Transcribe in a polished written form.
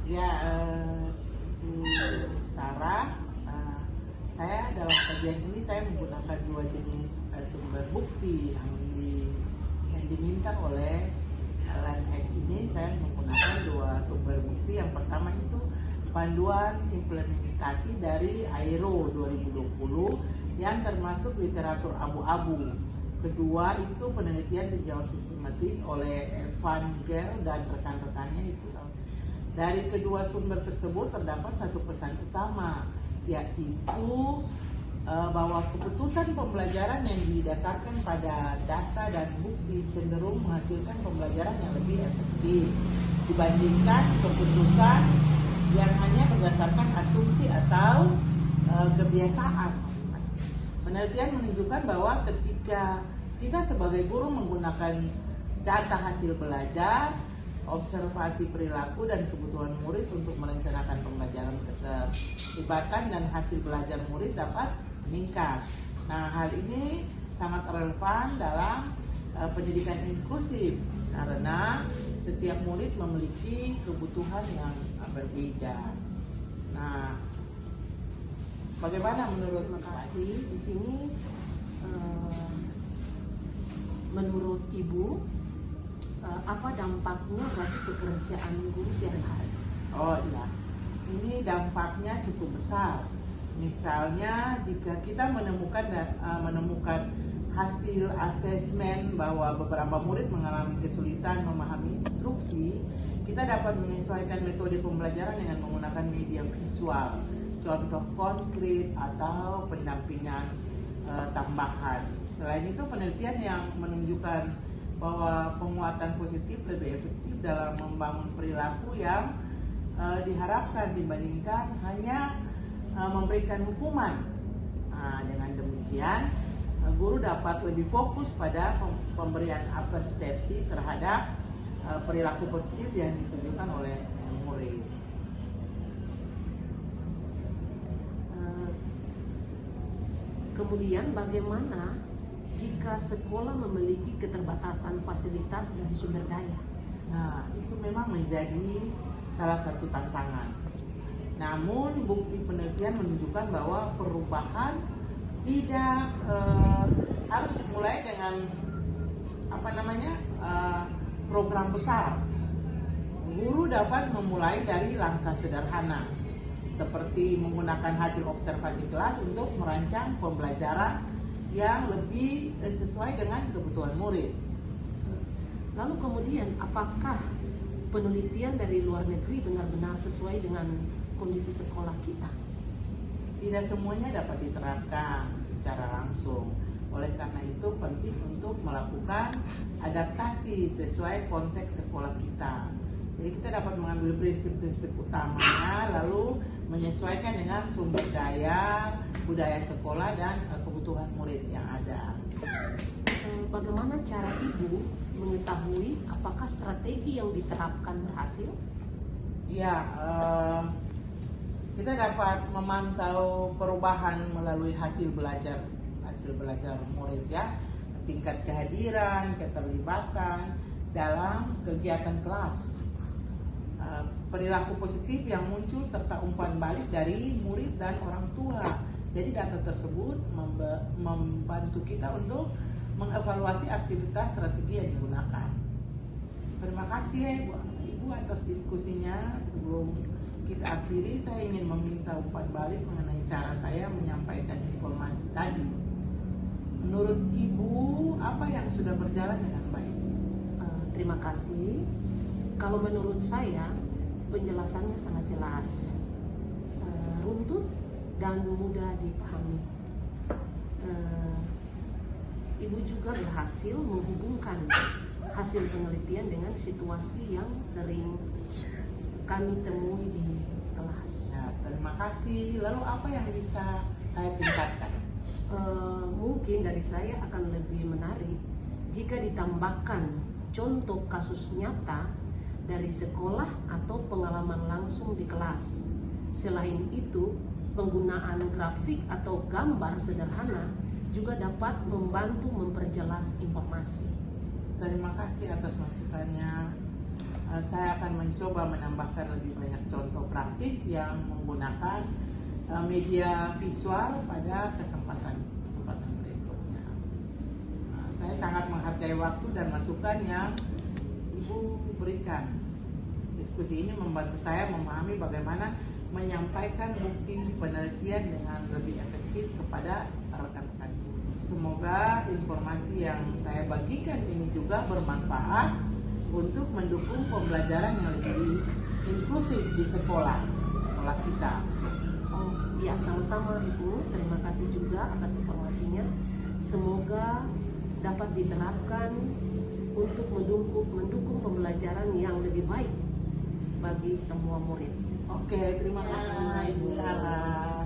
Ya, Bu Sarah, saya dalam kajian ini saya menggunakan dua jenis sumber bukti yang diminta oleh LNS ini. Saya menggunakan dua sumber bukti. Yang pertama itu panduan implementasi dari AERO 2020 yang termasuk literatur abu-abu. Kedua itu penelitian tinjauan sistematis oleh Evan Gell dan rekan-rekannya itu. Dari kedua sumber tersebut terdapat satu pesan utama, yaitu bahwa keputusan pembelajaran yang didasarkan pada data dan bukti cenderung menghasilkan pembelajaran yang lebih efektif dibandingkan keputusan yang hanya berdasarkan asumsi atau kebiasaan. Penelitian menunjukkan bahwa ketika kita sebagai guru menggunakan data hasil belajar, observasi perilaku dan kebutuhan murid untuk merencanakan pembelajaran, keterlibatan dan hasil belajar murid dapat meningkat. Nah, hal ini sangat relevan dalam pendidikan inklusif karena setiap murid memiliki kebutuhan yang berbeda. Nah, bagaimana menurut Makasih. Di sini menurut Ibu apa dampaknya bagi pekerjaan guru sehari-hari? Oh iya, ini dampaknya cukup besar. Misalnya jika kita menemukan hasil asesmen bahwa beberapa murid mengalami kesulitan memahami instruksi, kita dapat menyesuaikan metode pembelajaran dengan menggunakan media visual, contoh konkret atau pendampingan tambahan. Selain itu, penelitian yang menunjukkan bahwa penguatan positif lebih efektif dalam membangun perilaku yang diharapkan dibandingkan hanya memberikan hukuman. Nah, dengan demikian, guru dapat lebih fokus pada pemberian persepsi terhadap perilaku positif yang ditunjukkan oleh murid. Kemudian bagaimana jika sekolah memiliki keterbatasan fasilitas dan sumber daya? Nah, itu memang menjadi salah satu tantangan. Namun, bukti penelitian menunjukkan bahwa perubahan tidak harus dimulai dengan program besar. Guru dapat memulai dari langkah sederhana, seperti menggunakan hasil observasi kelas untuk merancang pembelajaran yang lebih sesuai dengan kebutuhan murid. Lalu kemudian, apakah penelitian dari luar negeri benar-benar sesuai dengan kondisi sekolah kita? Tidak semuanya dapat diterapkan secara langsung. Oleh karena itu penting untuk melakukan adaptasi sesuai konteks sekolah kita. Jadi kita dapat mengambil prinsip-prinsip utamanya, lalu menyesuaikan dengan sumber daya, budaya sekolah, dan kebutuhan murid yang ada. Bagaimana cara Ibu mengetahui apakah strategi yang diterapkan berhasil? Ya, kita dapat memantau perubahan melalui hasil belajar murid ya, tingkat kehadiran, keterlibatan dalam kegiatan kelas. Perilaku positif yang muncul serta umpan balik dari murid dan orang tua. Jadi data tersebut membantu kita untuk mengevaluasi aktivitas strategi yang digunakan. Terima kasih Ibu atas diskusinya. Sebelum kita akhiri, saya ingin meminta umpan balik mengenai cara saya menyampaikan informasi tadi. Menurut Ibu, apa yang sudah berjalan dengan baik? Terima kasih. Kalau menurut saya, penjelasannya sangat jelas, runtut dan mudah dipahami. Ibu juga berhasil menghubungkan hasil penelitian dengan situasi yang sering kami temui di kelas. Nah, terima kasih. Lalu apa yang bisa saya tingkatkan? Mungkin dari saya akan lebih menarik jika ditambahkan contoh kasus nyata dari sekolah atau pengalaman langsung di kelas. Selain itu, penggunaan grafik atau gambar sederhana juga dapat membantu memperjelas informasi. Terima kasih atas masukannya. saya akan mencoba menambahkan lebih banyak contoh praktis yang menggunakan media visual pada kesempatan berikutnya. Saya sangat menghargai waktu dan masukan yang Ibu berikan. Diskusi ini membantu saya memahami bagaimana menyampaikan bukti penelitian dengan lebih efektif kepada rekan-rekan. Semoga informasi yang saya bagikan ini juga bermanfaat untuk mendukung pembelajaran yang lebih inklusif di sekolah kita. Oh ya, sama-sama Ibu. Terima kasih juga atas informasinya. Semoga dapat diterapkan untuk mendukung pembelajaran yang lebih baik bagi semua murid. Oke, terima kasih Ibu Sarah.